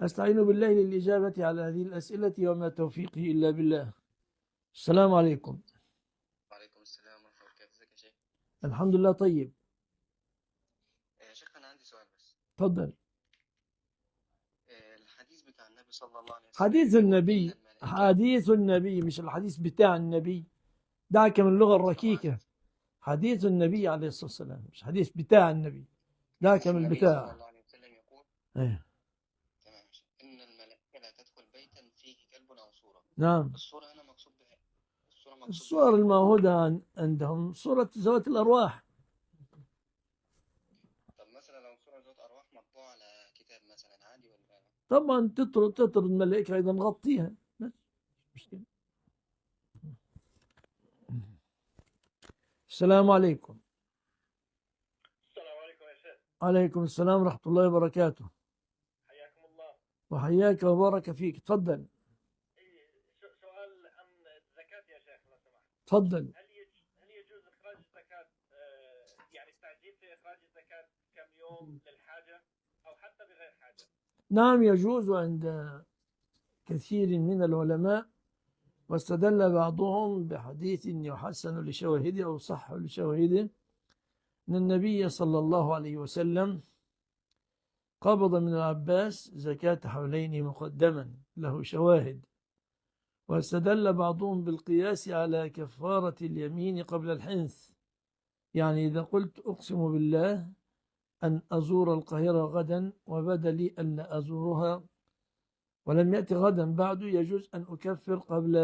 أستعين بالله للإجابة على هذه الأسئلة وما توفيقي إلا بالله. السلام عليكم. وعليكم السلام ورحمة الله وبركاته. ازيك يا شيخ؟ الحمد لله طيب. يا شيخ أنا عندي سؤال بس. تفضل. الحديث بتاع النبي صلى الله عليه وسلم حديث بيقول إن النبي، الملائكة. حديث النبي مش الحديث بتاع النبي. دعك من اللغة طبعا الركيكة. حديث النبي عليه الصلاة والسلام مش حديث بتاع النبي. دعك حديث من النبي صلى البتاع. الله عليه وسلم يقول. إيه. تمام يا شيخ. إن الملائكة لا تدخل بيتا فيه كلب أو صورة. نعم. الصورة هنا مقصود بها. الصورة مقصود بها الصور إيه؟ المعهودة عندهم صورة ذوات الأرواح. طب مثلا لو صورة ذات أرواح مطبوعة على كتاب مثلا عادي ولا؟ طبعا تطرد الملائكة أيضا نغطيها بس مشكلة. السلام عليكم. السلام عليكم يا شيخ. عليكم السلام ورحمة الله وبركاته. حياكم الله. وحياك وبارك فيك. تفضل. سؤال عن الزكاة يا شيخ لو سمحت. تفضل. هل يجوز إخراج الزكاة يعني التعجيل في إخراج الزكاة كم يوم للحاجة أو حتى بغير حاجة؟ نعم يجوز عند كثير من العلماء، واستدل بعضهم بحديث يحسن لشواهده أو صح لشواهده أن النبي صلى الله عليه وسلم قبض من العباس زكاة حولين مقدما له شواهد. واستدل بعضهم بالقياس على كفارة اليمين قبل الحنث، يعني إذا قلت أقسم بالله أن أزور القاهرة غدا وبدا لي أن لا أزورها ولم يأتي غدا بعد، يجوز أن أكفر قبل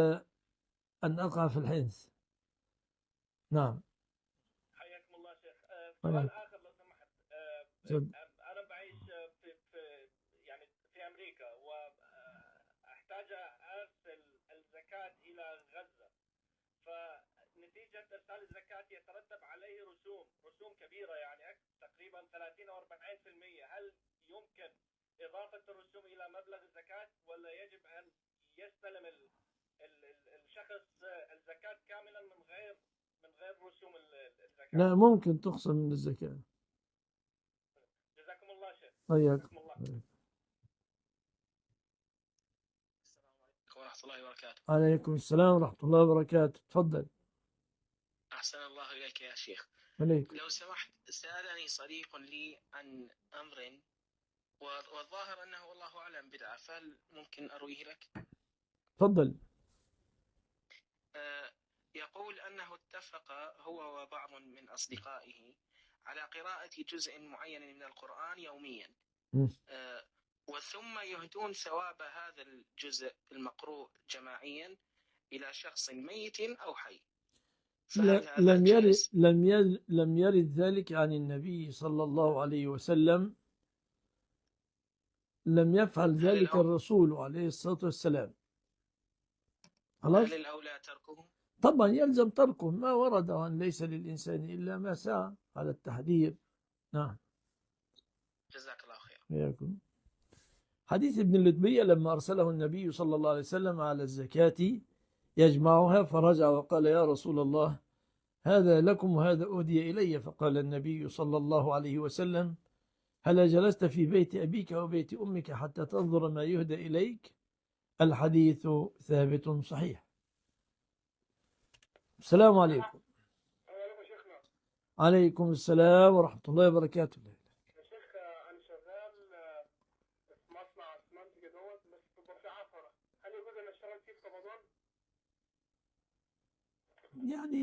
أن أقع في الحنث. نعم. حياكم الله شيخ. سؤال آخر لو سمحت. أنا بعيش يعني في أمريكا وأحتاج أرسل الزكاة إلى غزة، فنتيجة إرسال الزكاة يترتب عليه رسوم كبيرة يعني تقريبا 30 أو 40%. هل يمكن إضافة الرسوم إلى مبلغ الزكاة ولا يجب أن يستلم الشخص الزكاة كاملا من غير رسوم الزكاة؟ لا، ممكن تخصم من الزكاة. جزاكم الله شيخ. طيب. جزاكم الله. السلام عليكم ورحمة الله وبركاته. عليكم السلام ورحمة الله وبركاته. تفضل. أحسن الله إليك يا شيخ. عليكم. لو سمحت، سألني صديق لي عن أمر والظاهر أنه والله أعلم بدعة، فهل ممكن أرويه لك؟ تفضل. يقول أنه اتفق هو وبعض من أصدقائه على قراءة جزء معين من القرآن يوميا، وثم يهدون ثواب هذا الجزء المقروء جماعيا إلى شخص ميت أو حي، فهل هذا جائز؟ لم يرد ذلك عن النبي صلى الله عليه وسلم. لم يفعل ذلك الرسول عليه الصلاة والسلام. خلاص. هل الأولى تركه؟ طبعا يلزم تركه، ما ورد أن ليس للإنسان إلا ما سعى على التحذير. نعم. جزاك الله خير. وياكم. حديث ابن اللتبية لما أرسله النبي صلى الله عليه وسلم على الزكاة يجمعها، فرجع وقال يا رسول الله هذا لكم وهذا أهدي إلي. فقال النبي صلى الله عليه وسلم هل جلست في بيت أبيك وبيت أمك حتى تنظر ما يهدى إليك؟ الحديث ثابت صحيح. السلام عليكم. عليكم السلام ورحمة الله وبركاته. يا شيخ أنا شغال في مصنع أسمنت كده بس بيبقى في عفرة، هل يجوز أن أشتغل فيه في رمضان؟ يعني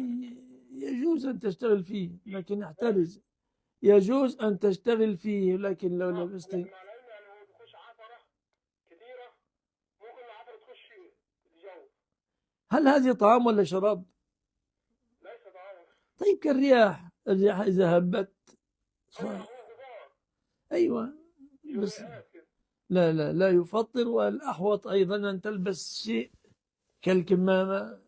يجوز أن تشتغل فيه لكن احترز. يجوز أن تشتغل فيه لكن لو لبست. مع العلم يعني هو بيخش عفرة كتيرة، ممكن العفرة تخش الجو. هل هذه طعام ولا شراب؟ ليس طعام. طيب كالرياح، الرياح إذا هبت. أيوة بس لا يفطر، والأحوط أيضا أن تلبس شيء كالكمامة.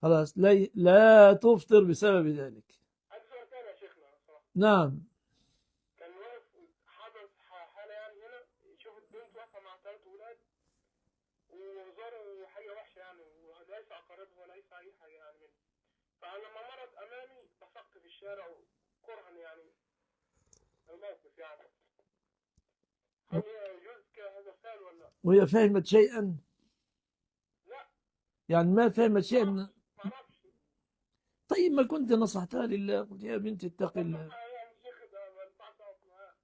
خلاص لا تفطر بسبب ذلك. نعم. كان واقف حدث حالة يعني هنا، يشوف البنت واقفة مع 3 ولاد وزاروا حاجة وحشة يعني، وليس أقاربها وليس أي حاجة يعني منه. فلما مرت أمامي بصقت في الشارع كرها يعني الموقف يعني. هل يجوز كهذا الفعل ولا وهي فهمت شيئا؟ لا؟ يعني ما فهمت شيئا ما اعرفش. طيب ما كنت نصحتها لله، قلت يا بنتي اتقي الله. يعني الشيخ ده ما ينفعش اقف معاه.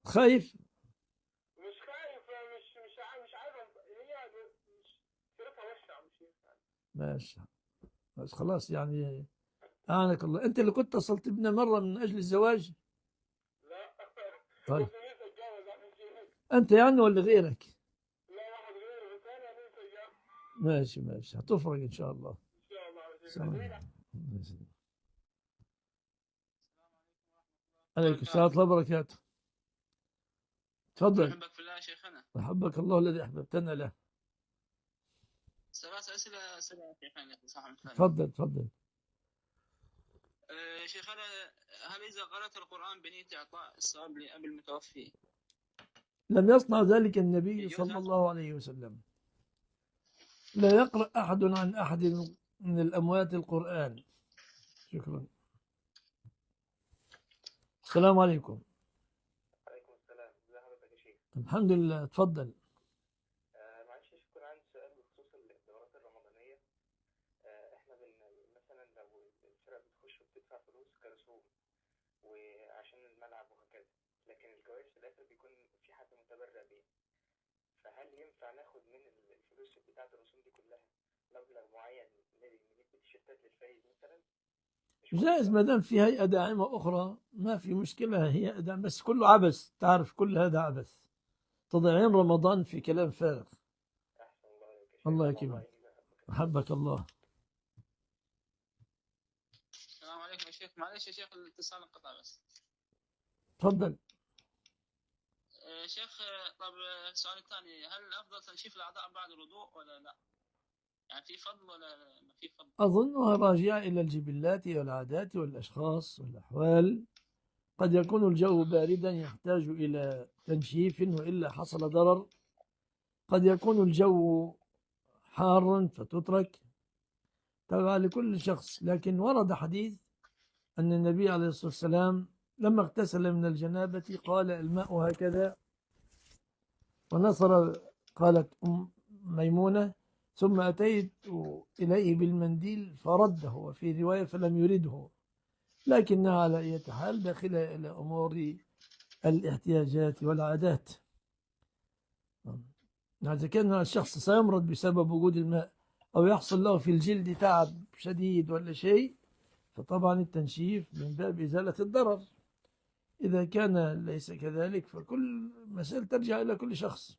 خايف؟ مش خايف، مش عارف، هي مش شايفها وحشه مش يعني. ماشي، بس خلاص يعني أعانك الله. أنت اللي كنت اتصلت بنا مرة من أجل الزواج؟ لا. طيب بس نفسي اتجوز اعمل شيء. أنت يعني ولا غيرك؟ لا، واحد غيره، بس انا نفسي اتجوز. ماشي ماشي، هتفرق إن شاء الله. ان شاء الله يا شيخ. سلام. عليكم السلام ورحمة الله وبركاته. تفضل. أحبك في الله يا شيخنا. أحبك الله الذي أحببتنا له. ثلاث أسئلة يا شيخنا صح. تفضل تفضل. شيخنا، هل إذا قرأت القرآن بنية إعطاء الثواب لأبي المتوفي لم يصنع ذلك النبي يجوز صلى هذا؟ الله عليه وسلم. لا يقرأ أحد عن أحد من الأموات القرآن. شكرا. السلام عليكم. عليكم السلام. ازي حضرتك يا شيخ؟ الحمد لله. تفضل. معلش يا شيخ، كان عندي سؤال بخصوص الدورات الرمضانية. احنا مثلا لو الفرق بتخش وبتدفع فلوس كرسوم وعشان الملعب وهكذا، لكن الجوائز في الاخر بيكون في حد متبرع بيه، فهل ينفع ناخد من الفلوس بتاعة الرسوم دي كلها مبلغ معين نجيب تيشيرتات للفايز مثلا؟ جائز ما دام في هيئة داعمة أخرى ما في مشكلة. هي داعم بس كله عبث، تعرف كل هذا عبث، تضيعين رمضان في كلام فارغ. احسن الله عليك يا شيخ. الله يكرمك. أحبك الله. السلام عليكم يا شيخ. معلش يا شيخ الاتصال انقطع بس. تفضل. شيخ، طب السؤال الثاني، هل الأفضل تنشيف الأعضاء بعد الوضوء ولا لا؟ يعني في فضل ولا ما في فضل؟ أظنها راجعة إلى الجبلات والعادات والأشخاص والأحوال. قد يكون الجو باردا يحتاج إلى تنشيف وإلا حصل ضرر. قد يكون الجو حارا فتترك، تبع لكل شخص. لكن ورد حديث أن النبي عليه الصلاة والسلام لما اغتسل من الجنابة قال الماء هكذا ونصر، قالت ميمونة، ثم أتيت إليه بالمنديل فرده، وفي رواية فلم يرده، لكنها على أي حال داخلة إلى أمور الاحتياجات والعادات. إذا كان الشخص سيمرض بسبب وجود الماء أو يحصل له في الجلد تعب شديد ولا شيء، فطبعا التنشيف من باب إزالة الضرر. إذا كان ليس كذلك فكل مسألة ترجع إلى كل شخص.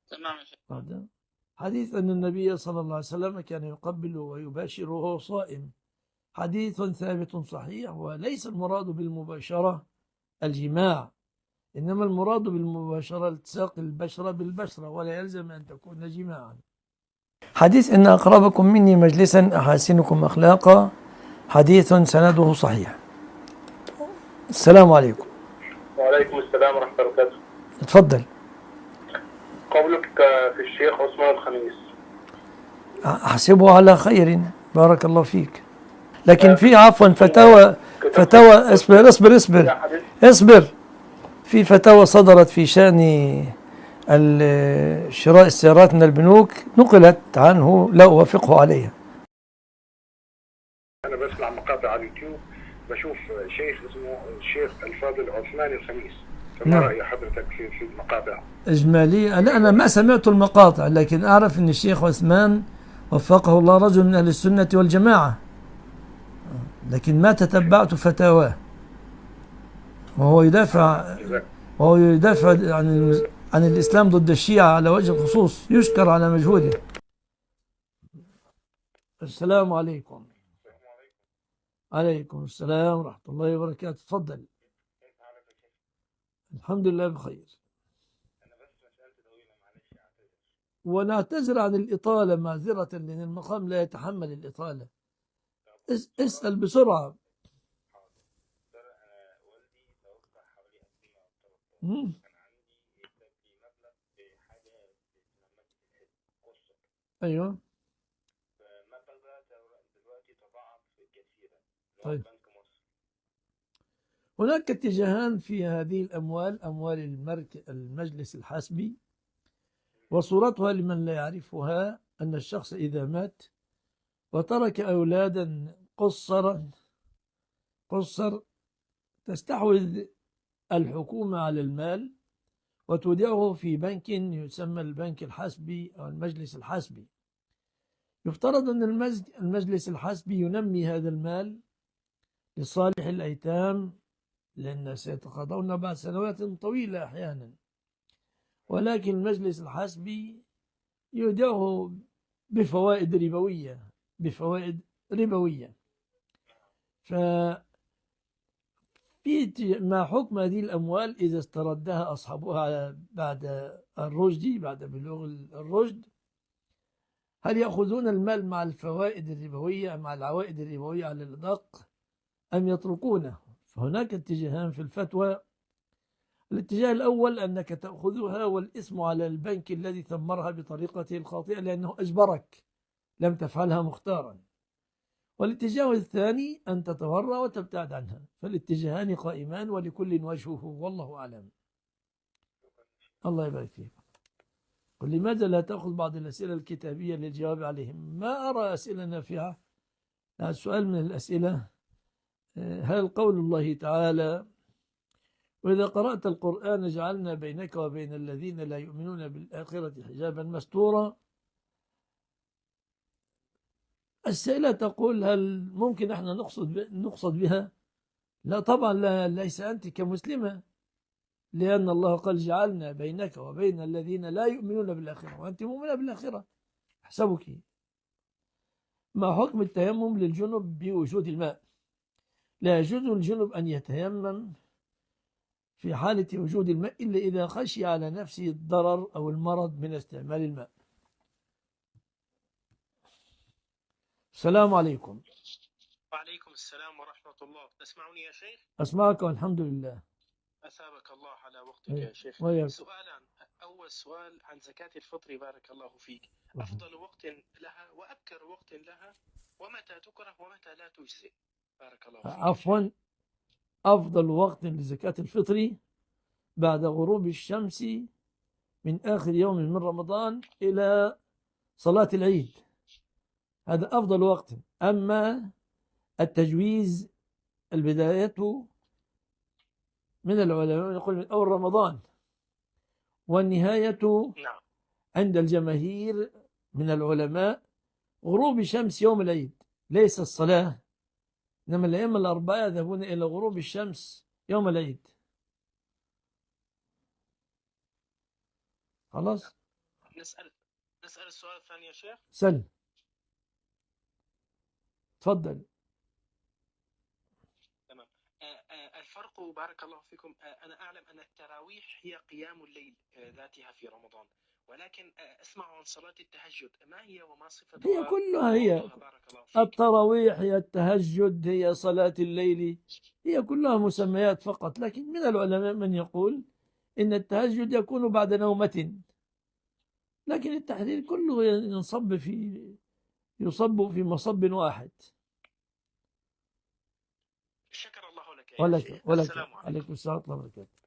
تمام يا شيخ. حديث أن النبي صلى الله عليه وسلم كان يقبل ويباشر وهو صائم، حديث ثابت صحيح، وليس المراد بالمباشرة الجماع، إنما المراد بالمباشرة التصاق البشرة بالبشرة، ولا يلزم أن تكون جماعا. حديث إن أقربكم مني مجلسا أحاسنكم أخلاقا، حديث سنده صحيح. السلام عليكم. وعليكم السلام ورحمة الله وبركاته. تفضل. قولك في الشيخ عثمان الخميس. أحسبه على خير، بارك الله فيك. لكن في عفوا فتاوى اصبر. في فتاوى صدرت في شأن شراء السيارات من البنوك، نقلت عنه، لا أوافقه عليها. أنا بسمع مقاطع على اليوتيوب، بشوف شيخ اسمه الشيخ الفاضل عثمان الخميس، فما رأي حضرتك في المقاطع؟ إجمالية؟ لا أنا ما سمعت المقاطع، لكن أعرف أن الشيخ عثمان وفقه الله رجل من أهل السنة والجماعة، لكن ما تتبعت فتاواه. وهو يدافع عن الإسلام ضد الشيعة على وجه الخصوص، يشكر على مجهوده. السلام عليكم. عليكم السلام ورحمة الله وبركاته. تفضل. الحمد لله بخير. ونعتذر عن الإطالة معذرة، لأن المقام لا يتحمل الإطالة. اسأل بسرعة. أيوة. طيب. هناك اتجاهان في هذه الأموال، أموال المجلس الحسبي، وصورتها لمن لا يعرفها أن الشخص إذا مات وترك أولادا قصر تستحوذ الحكومة على المال وتودعه في بنك يسمى البنك الحسبي أو المجلس الحسبي. يفترض أن المجلس الحسبي ينمي هذا المال لصالح الأيتام، لأن سيتقاضون بعد سنوات طويلة أحيانا، ولكن المجلس الحسبي يودعه بفوائد ربوية. ما حكم هذه الأموال إذا استردها أصحابها بعد الرشد، بعد بلوغ الرشد؟ هل يأخذون المال مع الفوائد الربوية، مع العوائد الربوية على الأدق، أم يتركونه؟ فهناك اتجاهان في الفتوى. الاتجاه الأول أنك تأخذها والإثم على البنك الذي ثمرها بطريقته الخاطئة لأنه أجبرك، لم تفعلها مختارا. والاتجاه الثاني أن تتورع وتبتعد عنها. فالاتجاهان قائمان ولكل وجهه، والله أعلم. الله يبارك فيك. قل لماذا لا تأخذ بعض الأسئلة الكتابية للجواب عليهم؟ ما أرى أسئلة نافعة. السؤال من الأسئلة: هل قول الله تعالى وإذا قرأت القرآن جعلنا بينك وبين الذين لا يؤمنون بالآخرة حجابا مستورا، السائلة تقول هل ممكن احنا نقصد بها؟ لا طبعا، لا، ليس أنت كمسلمة، لأن الله قال جعلنا بينك وبين الذين لا يؤمنون بالآخرة، وأنت مؤمنة بالآخرة حسبك. ما حكم التيمم للجنب بوجود الماء؟ لا يجوز للجنب أن يتيمم في حالة وجود الماء إلا إذا خشي على نفسه الضرر أو المرض من استعمال الماء. السلام عليكم. وعليكم السلام ورحمة الله. تسمعني يا شيخ؟ أسمعك والحمد لله. أثابك الله على وقتك يا شيخ. سؤالان. أول سؤال عن زكاة الفطر، بارك الله فيك. أفضل وقت لها وأبكر وقت لها، ومتى تكره ومتى لا تجزئ؟ بارك الله فيك. عفوا، أفضل وقت لزكاة الفطر بعد غروب الشمس من آخر يوم من رمضان إلى صلاة العيد، هذا أفضل وقت. أما التجويز البداية من العلماء يقول من أول رمضان، والنهاية عند الجماهير من العلماء غروب الشمس يوم العيد، ليس الصلاة، إنما الأئمة الأربعة يذهبون إلى غروب الشمس يوم العيد. خلاص، نسأل السؤال الثاني يا شيخ. سل، تفضل. تمام. الفرق، بارك الله فيكم، أنا أعلم أن التراويح هي قيام الليل ذاتها في رمضان، ولكن أسمع عن صلاة التهجد، ما هي وما صفتها؟ هي كلها هي التراويح، هي التهجد، هي صلاة الليل، هي كلها مسميات فقط. لكن من العلماء من يقول إن التهجد يكون بعد نومة، لكن التحرير كله يصب في مصب واحد. شكر الله لك يا ولك شيخ. عليكم السلام ورحمة الله وبركاته.